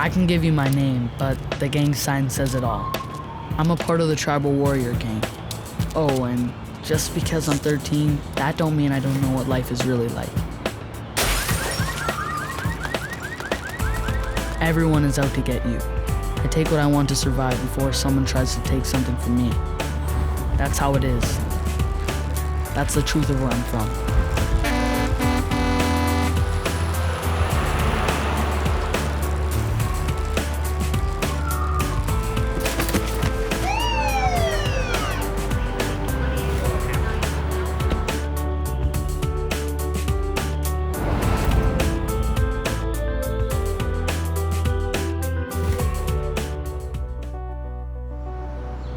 I can give you my name, but the gang sign says it all. I'm a part of the Tribal Warrior gang. Oh, and just because I'm 13, that don't mean I don't know what life is really like. Everyone is out to get you. I take what I want to survive before someone tries to take something from me. That's how it is. That's the truth of where I'm from.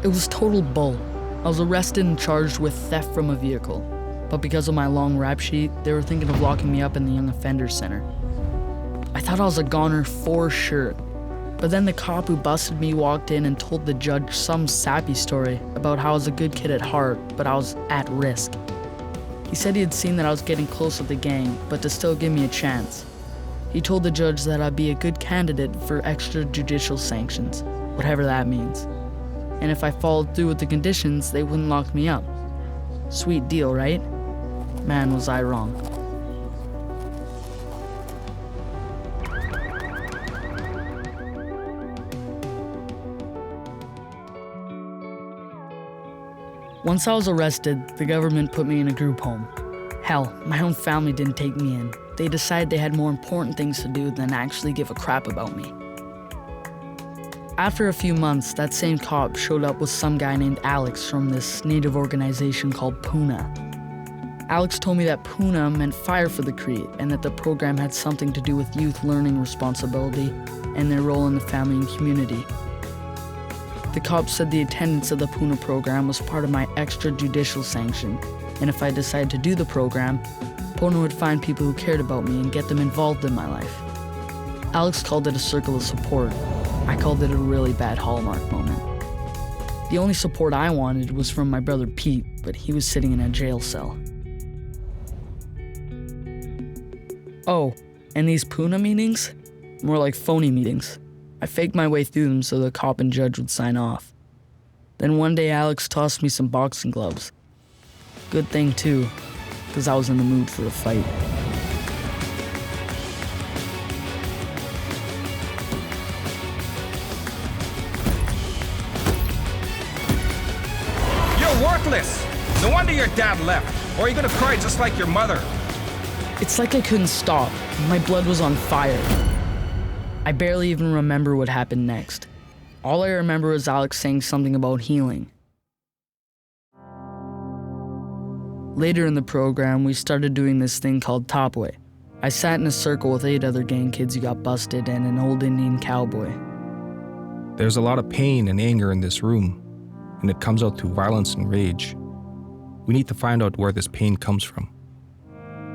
It was total bull. I was arrested and charged with theft from a vehicle. But because of my long rap sheet, they were thinking of locking me up in the Young Offenders Center. I thought I was a goner for sure. But then the cop who busted me walked in and told the judge some sappy story about how I was a good kid at heart, but I was at risk. He said he had seen that I was getting close with the gang, but to still give me a chance. He told the judge that I'd be a good candidate for extrajudicial sanctions, whatever that means. And if I followed through with the conditions, they wouldn't lock me up. Sweet deal, right? Man, was I wrong. Once I was arrested, the government put me in a group home. Hell, my own family didn't take me in. They decided they had more important things to do than actually give a crap about me. After a few months, that same cop showed up with some guy named Alex from this native organization called Puna. Alex told me that Puna meant fire for the Cree and that the program had something to do with youth learning responsibility and their role in the family and community. The cop said the attendance of the Puna program was part of my extrajudicial sanction, and if I decided to do the program, Puna would find people who cared about me and get them involved in my life. Alex called it a circle of support. I called it a really bad Hallmark moment. The only support I wanted was from my brother Pete, but he was sitting in a jail cell. Oh, and these Puna meetings? More like phony meetings. I faked my way through them so the cop and judge would sign off. Then one day Alex tossed me some boxing gloves. Good thing too, because I was in the mood for a fight. Worthless! No wonder your dad left, or you're gonna cry just like your mother. It's like I couldn't stop. My blood was on fire. I barely even remember what happened next. All I remember is Alex saying something about healing. Later in the program, we started doing this thing called Topway. I sat in a circle with 8 other gang kids who got busted and an old Indian cowboy. There's a lot of pain and anger in this room, and it comes out through violence and rage. We need to find out where this pain comes from.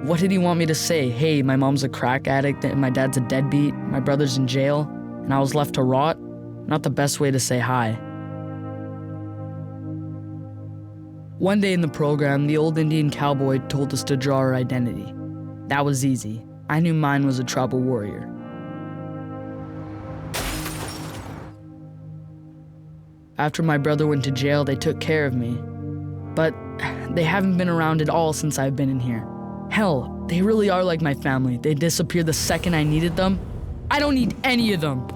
What did he want me to say? Hey, my mom's a crack addict and my dad's a deadbeat, my brother's in jail, and I was left to rot? Not the best way to say hi. One day in the program, the old Indian cowboy told us to draw our identity. That was easy. I knew mine was a tribal warrior. After my brother went to jail, they took care of me. But they haven't been around at all since I've been in here. Hell, they really are like my family. They disappeared the second I needed them. I don't need any of them.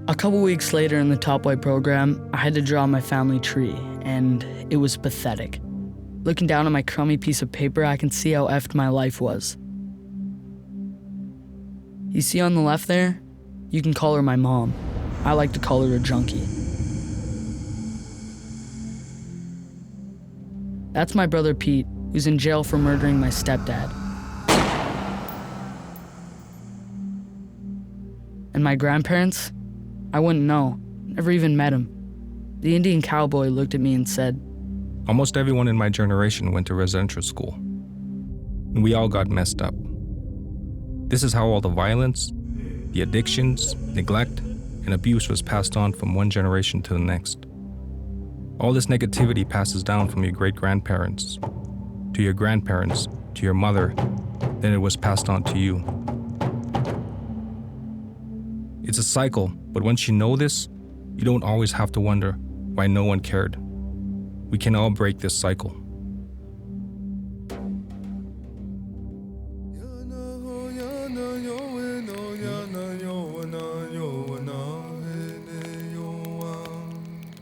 A couple weeks later in the Topway program, I had to draw my family tree, and it was pathetic. Looking down at my crummy piece of paper, I can see how effed my life was. You see on the left there? You can call her my mom. I like to call her a junkie. That's my brother Pete, who's in jail for murdering my stepdad. And my grandparents? I wouldn't know. Never even met him. The Indian cowboy looked at me and said, Almost everyone in my generation went to residential school, and we all got messed up. This is how all the violence, the addictions, neglect, and abuse was passed on from one generation to the next. All this negativity passes down from your great-grandparents, to your grandparents, to your mother, then it was passed on to you. It's a cycle, but once you know this, you don't always have to wonder why no one cared. We can all break this cycle.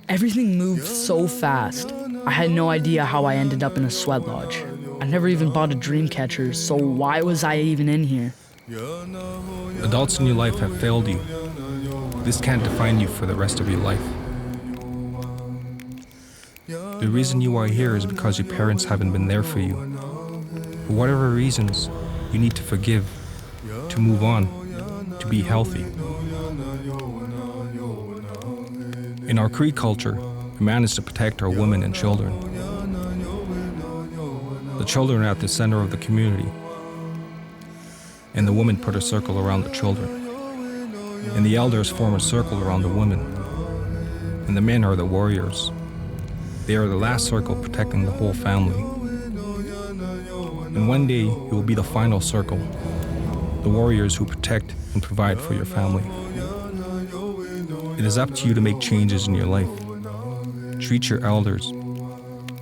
Everything moved so fast. I had no idea how I ended up in a sweat lodge. I never even bought a dream catcher, so why was I even in here? Adults in your life have failed you. This can't define you for the rest of your life. The reason you are here is because your parents haven't been there for you. For whatever reasons, you need to forgive, to move on, to be healthy. In our Cree culture, a man is to protect our women and children. The children are at the center of the community, and the women put a circle around the children. And the elders form a circle around the women, and the men are the warriors. They are the last circle protecting the whole family. And one day, you will be the final circle, the warriors who protect and provide for your family. It is up to you to make changes in your life. Treat your elders,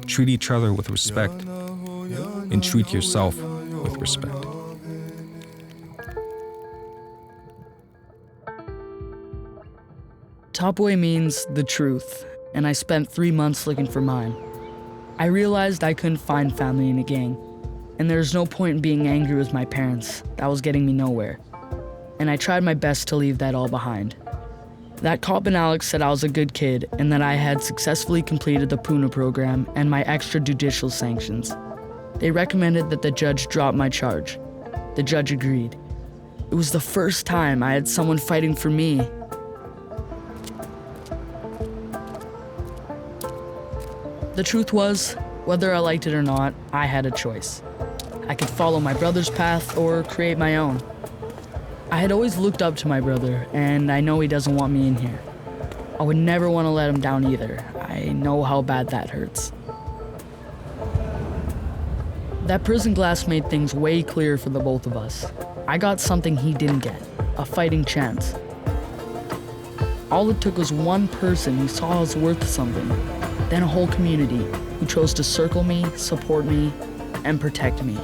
treat each other with respect, and treat yourself with respect. Topway means the truth, and I spent 3 months looking for mine. I realized I couldn't find family in a gang, and there's no point in being angry with my parents. That was getting me nowhere. And I tried my best to leave that all behind. That cop and Alex said I was a good kid and that I had successfully completed the Puna program and my extrajudicial sanctions. They recommended that the judge drop my charge. The judge agreed. It was the first time I had someone fighting for me. The truth was, whether I liked it or not, I had a choice. I could follow my brother's path or create my own. I had always looked up to my brother, and I know he doesn't want me in here. I would never want to let him down either. I know how bad that hurts. That prison glass made things way clearer for the both of us. I got something he didn't get, a fighting chance. All it took was one person who saw I was worth something, then a whole community who chose to circle me, support me, and protect me.